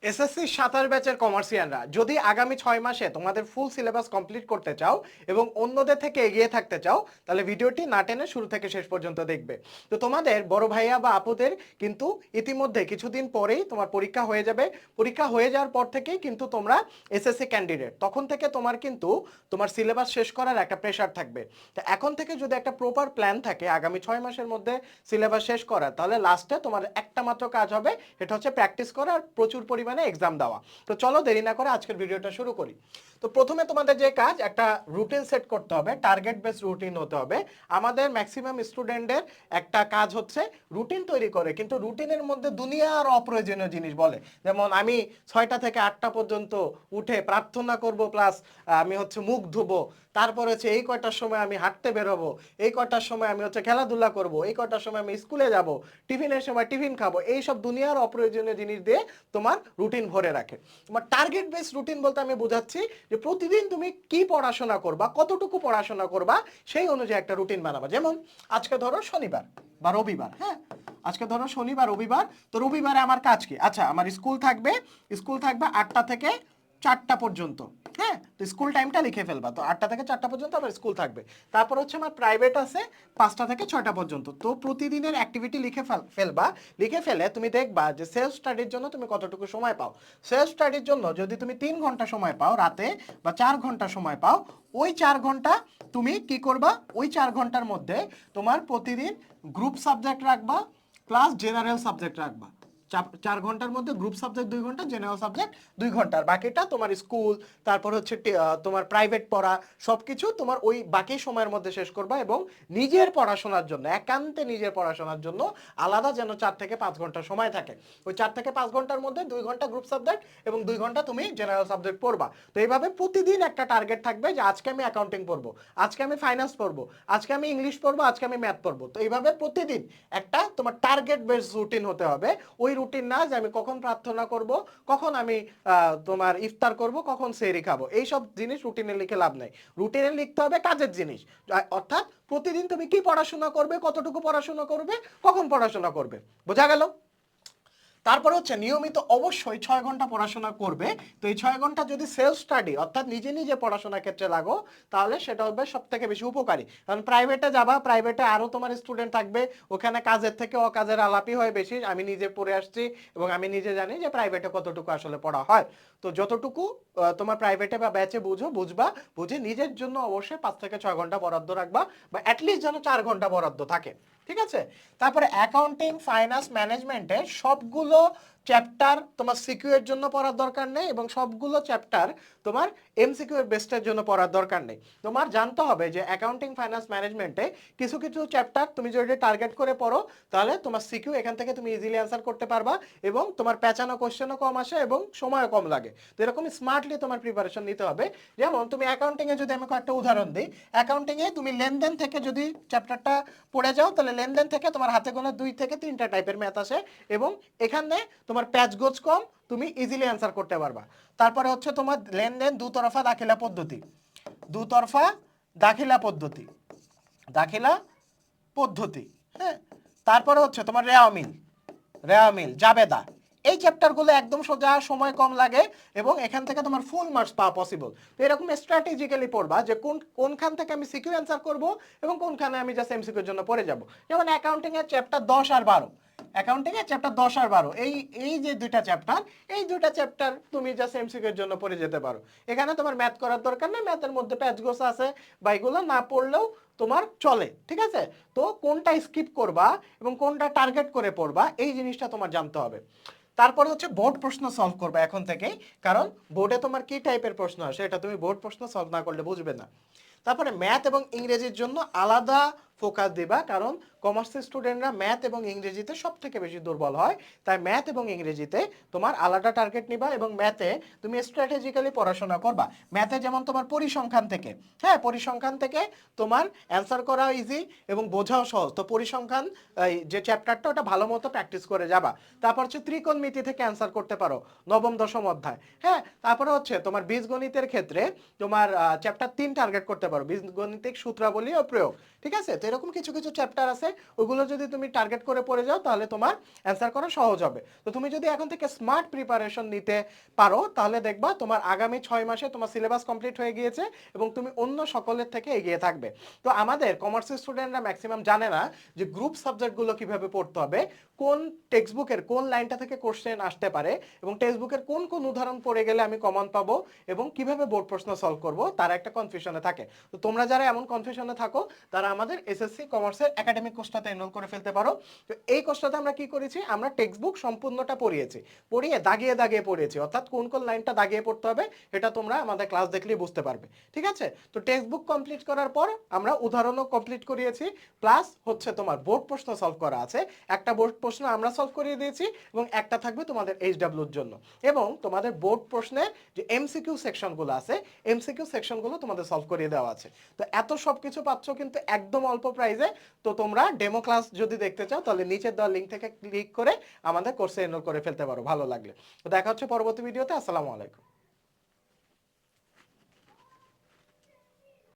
SSC 27 ব্যাচের কমার্সিয়ানরা যদি আগামী 6 মাসে তোমাদের ফুল সিলেবাস কমপ্লিট করতে চাও এবং অন্যদের থেকে এগিয়ে থাকতে চাও তাহলে ভিডিওটি না টেনে শুরু থেকে শেষ পর্যন্ত দেখবে। তো তোমাদের বড় ভাইয়া বা আপুদের কিন্তু ইতিমধ্যে কিছুদিন পরেই তোমার পরীক্ষা হয়ে যাবে। পরীক্ষা হয়ে যাওয়ার পর থেকেই কিন্তু তোমরা এসএসসি ক্যান্ডিডেট, তখন থেকে তোমার কিন্তু তোমার সিলেবাস শেষ করার একটা প্রেশার থাকবে। তো এখন থেকে যদি একটা প্রপার প্ল্যান থাকে আগামী 6 মাসের মধ্যে সিলেবাস শেষ করার, তাহলে লাস্টে তোমার একটা মাত্র কাজ হবে, এটা হচ্ছে প্র্যাকটিস করা আর প্রচুর পরিমাণে এক্সাম দেওয়া। তো চলো দেরি না করে আজকের ভিডিওটা শুরু করি। তো প্রথমে তোমাদের যে কাজ, একটা রুটিন সেট করতে হবে, টার্গেট বেস রুটিন হতে হবে। আমাদের ম্যাক্সিমাম স্টুডেন্টের একটা কাজ হচ্ছে রুটিন তৈরি করে, কিন্তু রুটিনের মধ্যে দুনিয়ার অপ্রয়োজনীয় জিনিস বলে, যেমন আমি 6টা থেকে 8টা পর্যন্ত উঠে প্রার্থনা করব, প্লাস আমি হচ্ছে মুখ ধুবো, তারপর হচ্ছে এই কয়টার সময় আমি হাঁটতে বেরোবো, এই কয়টার সময় আমি হচ্ছে খেলাধুলা করব, এই কয়টার সময় আমি স্কুলে যাব, টিফিনের সময় টিফিন খাবো। এইসব দুনিয়ার অপ্রয়োজনীয় জিনিস দিয়ে তোমার রুটিন ভরে রাখে। তোমার টার্গেট বেস রুটিন বলতে আমি বোঝাচ্ছি যে প্রতিদিন তুমি কি পড়াশোনা করবা, কতটুকু পড়াশোনা করবা, সেই অনুযায়ী একটা রুটিন বানাবা। যেমন আজকে ধরো শনিবার বা রবিবার, হ্যাঁ আজকে ধরো শনিবার রবিবার, তো রবিবারে আমার কাজ কি? আচ্ছা, আমার স্কুল থাকবে 8টা থেকে 4টা পর্যন্ত। হ্যাঁ, তো স্কুল টাইমটা লিখে ফেলবা, তো 8টা থেকে 4টা পর্যন্ত আমার স্কুল থাকবে। তারপর হচ্ছে আমার প্রাইভেট আছে 5টা থেকে 6টা পর্যন্ত। তো প্রতিদিনের অ্যাক্টিভিটি লিখে ফেলবা। লিখে ফেলে তুমি দেখবা যে সেলফ স্টাডির জন্য তুমি কতটুকু সময় পাও। সেলফ স্টাডির জন্য যদি তুমি 3 ঘন্টা সময় পাও রাতে, বা 4 ঘন্টা সময় পাও, ওই 4 ঘন্টা তুমি কি করবা? ওই 4 ঘন্টার মধ্যে তোমার প্রতিদিন গ্রুপ সাবজেক্ট রাখবা, প্লাস জেনারেল সাবজেক্ট রাখবা। 4 ঘন্টার মধ্যে গ্রুপ সাবজেক্ট 2 ঘন্টা, জেনারেল সাবজেক্ট 2 ঘন্টার, বাকিটা তোমার স্কুল, তারপর হচ্ছে তোমার প্রাইভেট পড়া, সবকিছু তোমার ওই বাকি সময়ের মধ্যে শেষ করবা। এবং নিজের পড়াশোনার জন্য, একান্তে নিজের পড়াশোনার জন্য আলাদা যেন 4 থেকে 5 ঘন্টা সময় থাকে। ওই 4 থেকে 5 ঘন্টার মধ্যে 2 ঘন্টা গ্রুপ সাবজেক্ট এবং 2 ঘন্টা তুমি জেনারেল সাবজেক্ট পড়বা। তো এইভাবে প্রতিদিন একটা টার্গেট থাকবে যে আজকে আমি অ্যাকাউন্টিং পড়বো, আজকে আমি ফাইন্যান্স পড়বো, আজকে আমি ইংলিশ পড়বো, আজকে আমি ম্যাথ পড়বো। তো এইভাবে প্রতিদিন একটা তোমার টার্গেট বেস রুটিন হতে হবে। ওই রুটিন না যে আমি কখন প্রার্থনা করব, কখন আমি তোমার ইফতার করব, কখন সেহরি খাবো, এইসব জিনিস রুটিনে লিখে লাভ নাই। রুটিনে লিখতে হবে কাজের জিনিস, অর্থাৎ প্রতিদিন তুমি কি পড়াশোনা করবে, কতটুকু পড়াশোনা করবে, কখন পড়াশোনা করবে। বোঝা গেল? তারপর হচ্ছে নিয়মিত অবশ্যই 6 ঘন্টা পড়াশোনা করবে। তো এই 6 ঘন্টা যদি সেলফ স্টাডি অর্থাৎ নিজে নিজে পড়াশোনার ক্ষেত্রে লাগো, তাহলে সেটা হবে সব থেকে বেশি উপকারী। কারণ প্রাইভেটে যাবা, প্রাইভেটে আরও তোমার স্টুডেন্ট থাকবে, ওখানে কাজের থেকে অকাজের আলাপই হয় বেশি। আমি নিজে পড়ে আসছি এবং আমি নিজে জানি যে প্রাইভেটে কতটুকু আসলে পড়া হয়। তো যতটুকু তোমার প্রাইভেটে বা ব্যাচে বুঝবা, বুঝে নিজের জন্য অবশ্যই 5 থেকে 6 ঘন্টা বরাদ্দ রাখবা, বা অ্যাটলিস্ট যেন 4 ঘন্টা বরাদ্দ থাকে। ঠিক আছে? তারপরে অ্যাকাউন্টিং, ফাইন্যান্স, ম্যানেজমেন্টের সবগুলো চ্যাপ্টার তোমার সিকিউ এর জন্য পড়ার দরকার নেই, এবং সবগুলো চ্যাপ্টার তোমার এমসিকিউ এর বেস্টের জন্য পড়ার দরকার নেই। তোমার জানতে হবে যে অ্যাকাউন্টিং, ফাইন্যান্স, ম্যানেজমেন্টে কিছু কিছু চ্যাপ্টার তুমি যদি টার্গেট করে পড়ো, তাহলে তোমার সিকিউ এখান থেকে তুমি ইজিলি অ্যান্সার করতে পারবা, এবং তোমার পেঁচানো কোশ্চেনও কম আসে এবং সময়ও কম লাগে। তো এরকম স্মার্টলি তোমার প্রিপারেশন নিতে হবে। যেমন তুমি অ্যাকাউন্টিংয়ে যদি আমি কয়েকটা উদাহরণ দিই, অ্যাকাউন্টিংয়ে তুমি লেনদেন থেকে যদি চ্যাপ্টারটা পড়ে যাও, তাহলে লেনদেন থেকে তোমার হাতে গোনা 2 থেকে 3টা টাইপের ম্যাথ আসে, এবং এখানে তোমার প্যাচ গোজ কম, তুমি ইজিলি অ্যান্সার করতে পারবা। তারপরে হচ্ছে তোমার লেনদেন দুতরফা দাখিলা পদ্ধতি, দুতরফা দাখিলা পদ্ধতি, দাখিলা পদ্ধতি, হ্যাঁ। তারপরে হচ্ছে তোমার রেওয়া মিল, জাবেদা। এই চ্যাপ্টারগুলো একদম সোজা, সময় কম লাগে, এবং এখান থেকে তোমার ফুল মার্কস পাওয়া পসিবল। তো এরকম স্ট্র্যাটেজিক্যালি পড়বা যে কোনখান থেকে আমি সিকিউ অ্যান্সার করব এবং কোনখানে আমি জাস্ট এমসিকিউর জন্য পড়ে যাব। যেমন অ্যাকাউন্টিং এর চ্যাপ্টার 10 আর 12, অ্যাকাউন্টিং এর চ্যাপ্টার 10 আর 12, এই যে দুইটা চ্যাপ্টার তুমি জাস্ট এমসিকিউর জন্য পড়ে যেতে পারো। এখানে তোমার ম্যাথ করার দরকার নেই, ম্যাথের মধ্যে প্যাচ গোছ আছে, বা এগুলো না পড়লেও তোমার চলে। ঠিক আছে? তো কোনটা স্কিপ করবা এবং কোনটা টার্গেট করে পড়বা, এই জিনিসটা তোমার জানতে হবে। তারপরে হচ্ছে বোর্ড প্রশ্ন সলভ করবে এখন থেকেই, কারণ বোর্ডে তোমার কি টাইপের প্রশ্ন আসে এটা তুমি বোর্ড প্রশ্ন সলভ না করলে বুঝবে না। তারপরে ম্যাথ এবং ইংরেজির জন্য আলাদা ফোকাস দিবা, কারণ কমার্সের স্টুডেন্টরা ম্যাথ এবং ইংরেজিতে সব থেকে বেশি দুর্বল হয়। তাই ম্যাথ এবং ইংরেজিতে তোমার আলাদা টার্গেট নিবা, এবং ম্যাথে তুমি স্ট্র্যাটেজিক্যালি পড়াশোনা করবা। ম্যাথে যেমন তোমার পরিসংখ্যান থেকে, হ্যাঁ পরিসংখ্যান থেকে তোমার অ্যান্সার করা ইজি এবং বোঝাও সহজ। তো পরিসংখ্যান যে চ্যাপ্টারটা, ওটা ভালো মতো প্র্যাকটিস করে যাবা। তারপর হচ্ছে ত্রিকোণমিতি থেকে অ্যান্সার করতে পারো, নবম দশম অধ্যায়। হ্যাঁ, তারপরে হচ্ছে তোমার বীজগণিতের ক্ষেত্রে তোমার চ্যাপ্টার 3 টার্গেট করতে পারো, বীজগণিতিক সূত্রাবলী ও প্রয়োগ। ঠিক আছে? তো এরকম কিছু কিছু চ্যাপ্টার আছে, ওগুলো যদি তুমি টার্গেট করে পড়ে যাও তাহলে তোমার অ্যান্সার করা সহজ হবে। তো তুমি যদি এখন থেকে স্মার্ট প্রিপারেশন নিতে পারো তাহলে দেখবা তোমার আগামী 6 মাসে তোমার সিলেবাস কমপ্লিট হয়ে গিয়েছে এবং তুমি অন্য সকলের থেকে এগিয়ে থাকবে। তো আমাদের কমার্সের স্টুডেন্টরা ম্যাক্সিমাম জানে না যে গ্রুপ সাবজেক্টগুলো কিভাবে পড়তে হবে, কোন টেক্সট বুকের কোন লাইনটা থেকে কোশ্চেন আসতে পারে এবং টেক্সট বুকের কোন কোন উদাহরণ পড়ে গেলে আমি কমন পাবো এবং কিভাবে বোর্ড প্রশ্ন সলভ করব, তারা একটা কনফিউশনে থাকে। তো তোমরা যারা এমন কনফিউশনে থাকো তারা আমাদের এসএসসি কমার্সের একাডেমিক কোর্সটাতে এনরোল করে ফেলতে পারো। তো এই কোর্সটাতে আমরা কি করেছি, আমরা টেক্সট বুক সম্পূর্ণটা পড়িয়েছি, পড়িয়ে দাগিয়ে দাগিয়ে পড়িয়েছি, অর্থাৎ কোন কোন লাইনটা দাগিয়ে পড়তে হবে এটা তোমরা আমাদের ক্লাস দেখলেই বুঝতে পারবে। ঠিক আছে, তো টেক্সট বুক কমপ্লিট করার পর আমরা উদাহরণও কমপ্লিট করিয়েছি, প্লাস হচ্ছে তোমার বোর্ড প্রশ্ন সলভ করা আছে, একটা বোর্ড প্রশ্ন আমরা সলভ করিয়ে দিয়েছি এবং একটা থাকবে তোমাদের এইচডব্লিউর জন্য। এবং তোমাদের বোর্ড প্রশ্নের যে এমসিকিউ সেকশনগুলো আছে, এমসিকিউ সেকশনগুলো তোমাদের সলভ করিয়ে দেওয়া আছে। তো এত সব কিছু পাচ্ছ কিন্তু একদম অল্প প্রাইসে। তো তোমরা ডেমো ক্লাস যদি দেখতে চাও তাহলে নিচের দেওয়া লিঙ্ক থেকে ক্লিক করে আমাদের কোর্সে এনরোল করে ফেলতে পারো ভালো লাগলে। তো দেখা হচ্ছে পরবর্তী ভিডিওতে। আসসালামু আলাইকুম।